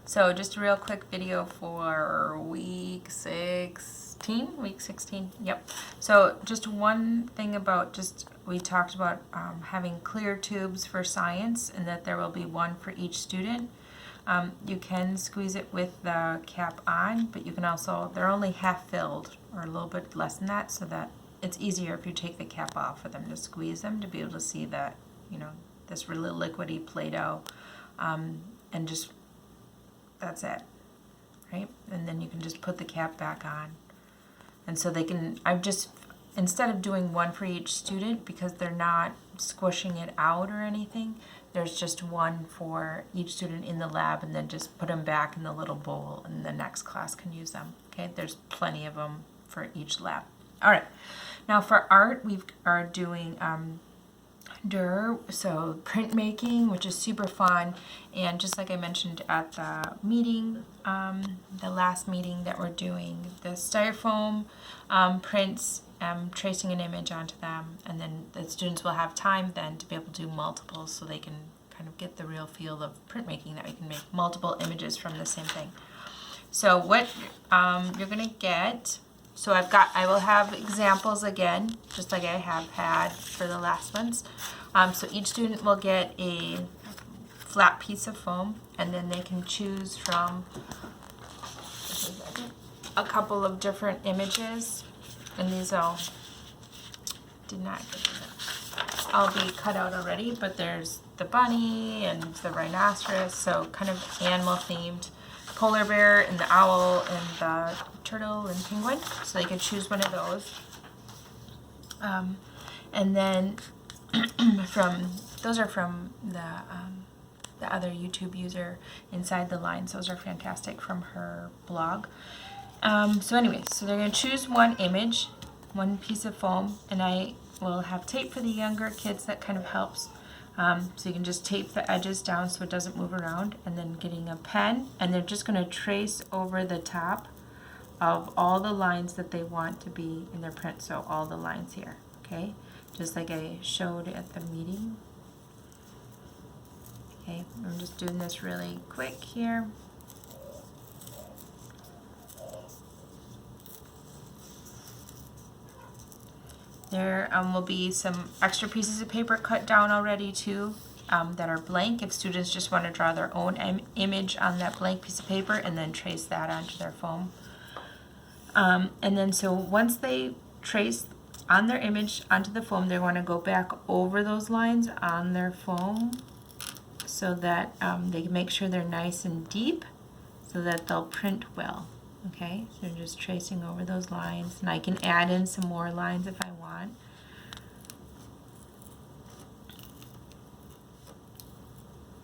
So just a real quick video for week 16, yep. So just one thing about we talked about having clear tubes for science and that there will be one for each student. You can squeeze it with the cap on, but you can also, they're only half filled or a little bit less than that, so that it's easier if you take the cap off for them to squeeze them to be able to see that, this really liquidy Play-Doh, and just, that's it, right? And then you can just put the cap back on. And so they can, instead of doing one for each student, because they're not squishing it out or anything, there's just one for each student in the lab, and then just put them back in the little bowl and the next class can use them, okay? There's plenty of them for each lab. All right, now for art, we are doing Durer, so printmaking, which is super fun, and just like I mentioned at the meeting, the last meeting that we're doing, the styrofoam prints, tracing an image onto them, and then the students will have time then to be able to do multiples, so they can kind of get the real feel of printmaking, that we can make multiple images from the same thing. So what you're gonna get. So I will have examples again, just like I have had for the last ones. So each student will get a flat piece of foam, and then they can choose from a couple of different images. And these all be cut out already, but there's the bunny and the rhinoceros, so kind of animal themed. Polar bear and the owl and the turtle and penguin, so they can choose one of those. And then those are from the other YouTube user, Inside the Lines. Those are fantastic, from her blog. So anyway, so they're going to choose one image, one piece of foam, and I will have tape for the younger kids that kind of helps. So you can just tape the edges down so it doesn't move around, and then getting a pen, and they're just going to trace over the top of all the lines that they want to be in their print. So all the lines here, okay? Just like I showed at the meeting. Okay, I'm just doing this really quick here. There will be some extra pieces of paper cut down already too, that are blank, if students just want to draw their own image on that blank piece of paper and then trace that onto their foam. And then so once they trace on their image onto the foam, they want to go back over those lines on their foam so that they can make sure they're nice and deep so that they'll print well. Okay, so just tracing over those lines, and I can add in some more lines if I want.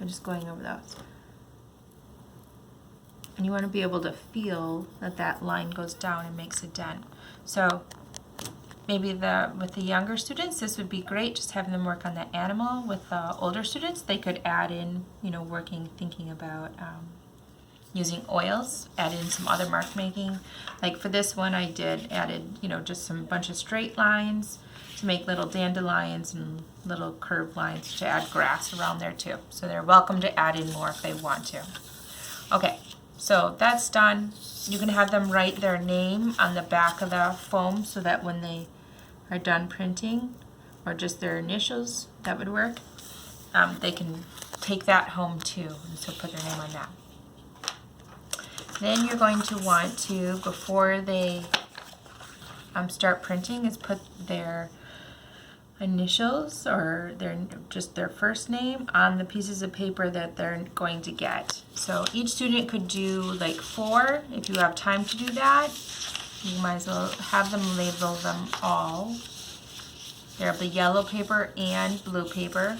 I'm just going over those. And you want to be able to feel that that line goes down and makes a dent. So maybe with the younger students, this would be great, just having them work on the animal. With the older students, they could add in, thinking about using oils, add in some other mark making. Like for this one, I added, just some bunch of straight lines to make little dandelions and little curved lines to add grass around there too. So they're welcome to add in more if they want to. Okay, so that's done. You can have them write their name on the back of the foam so that when they are done printing, or just their initials, that would work. They can take that home too, and so put their name on that. Then you're going to want to, before they start printing, is put their initials or just their first name on the pieces of paper that they're going to get. So each student could do like 4. If you have time to do that, you might as well have them label them all. There'll be yellow paper and blue paper,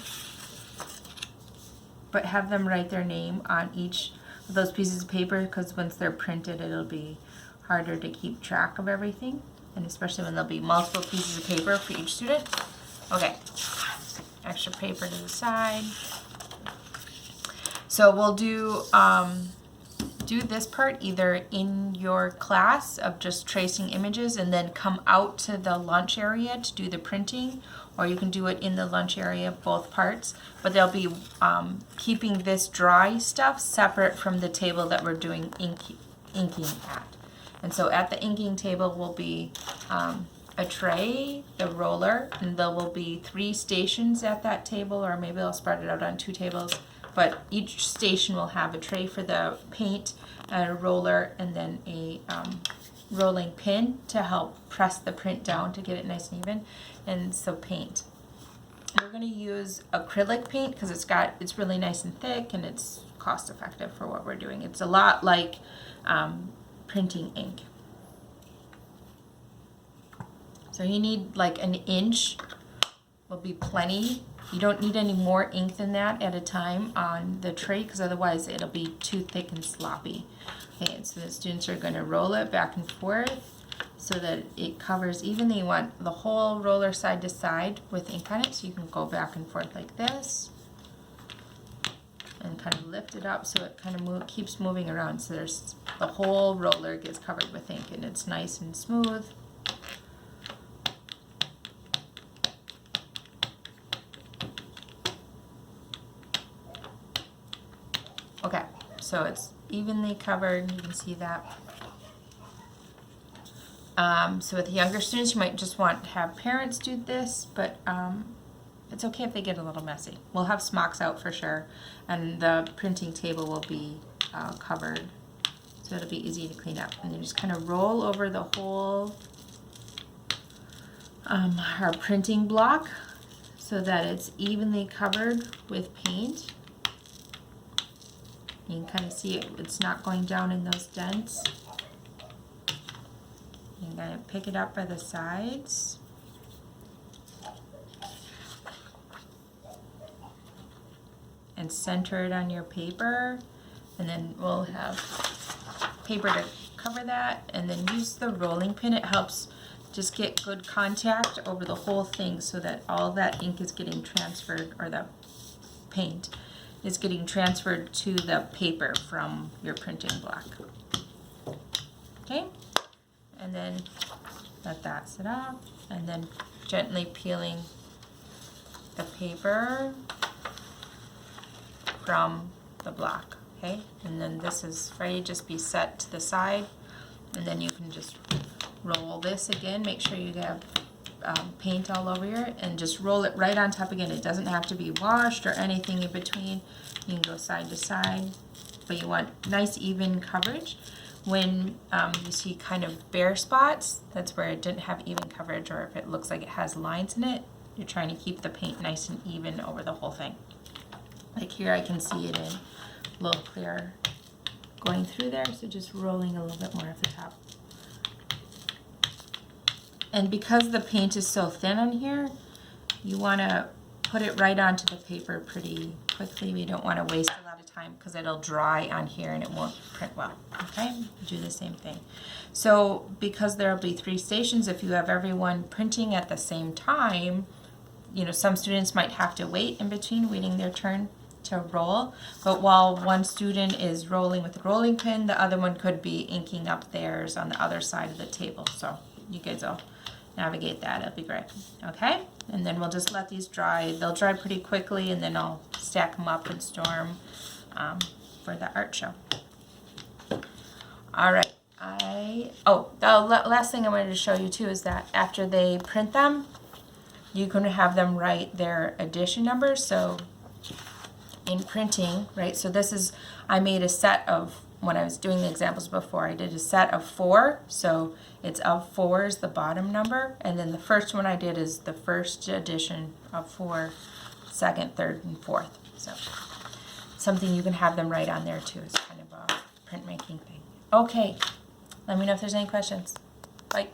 but have them write their name on each of those pieces of paper, because once they're printed, it'll be harder to keep track of everything, and especially when there'll be multiple pieces of paper for each student. Okay, extra paper to the side. So we'll do do this part either in your class of just tracing images and then come out to the lunch area to do the printing, or you can do it in the lunch area, both parts. But they'll be keeping this dry stuff separate from the table that we're doing inking at. And so at the inking table will be a tray, the roller, and there will be 3 stations at that table, or maybe I'll spread it out on 2 tables. But each station will have a tray for the paint, a roller, and then a rolling pin to help press the print down to get it nice and even. And so paint. We're going to use acrylic paint because it's really nice and thick and it's cost effective for what we're doing. It's a lot like printing ink. So you need like an inch, will be plenty. You don't need any more ink than that at a time on the tray because otherwise it'll be too thick and sloppy. Okay, so the students are going to roll it back and forth so that it covers evenly. You want the whole roller side to side with ink on it, so you can go back and forth like this and kind of lift it up so it kind of keeps moving around, so there's the whole roller gets covered with ink and it's nice and smooth. Okay, so it's evenly covered, you can see that. So with younger students, you might just want to have parents do this, but it's okay if they get a little messy. We'll have smocks out for sure, and the printing table will be covered, so it'll be easy to clean up. And then just kind of roll over the whole our printing block so that it's evenly covered with paint. You can kind of see it's not going down in those dents. You're going to pick it up by the sides. And center it on your paper. And then we'll have paper to cover that. And then use the rolling pin. It helps just get good contact over the whole thing so that all that ink is getting transferred, or the paint is getting transferred to the paper from your printing block. Okay, and then let that sit up, and then gently peeling the paper from the block. Okay, and then this is ready to just be set to the side, and then you can just roll this again. Make sure you have paint all over it, and just roll it right on top again. It doesn't have to be washed or anything in between. You can go side to side, but you want nice even coverage. When you see kind of bare spots, that's where it didn't have even coverage, or if it looks like it has lines in it, you're trying to keep the paint nice and even over the whole thing. Like here I can see it in a little clearer going through there, so just rolling a little bit more at the top. And because the paint is so thin on here, you want to put it right onto the paper pretty quickly. We don't want to waste a lot of time because it'll dry on here and it won't print well. Okay, do the same thing. So because there will be 3 stations, if you have everyone printing at the same time, you know, some students might have to wait in between, waiting their turn to roll. But while one student is rolling with the rolling pin, the other one could be inking up theirs on the other side of the table. So you guys will navigate that. It'll be great. Okay, and then we'll just let these dry. They'll dry pretty quickly, and then I'll stack them up and store them for the art show. All right. The last thing I wanted to show you too is that after they print them, you can have them write their edition numbers. So in printing, right? So this is, I made a set of, when I was doing the examples before, I did a set of 4. So it's of 4 is the bottom number, and then the first one I did is the first edition of 4, second, third, and fourth. So something you can have them write on there too. It's kind of a printmaking thing. Okay, let me know if there's any questions. Bye.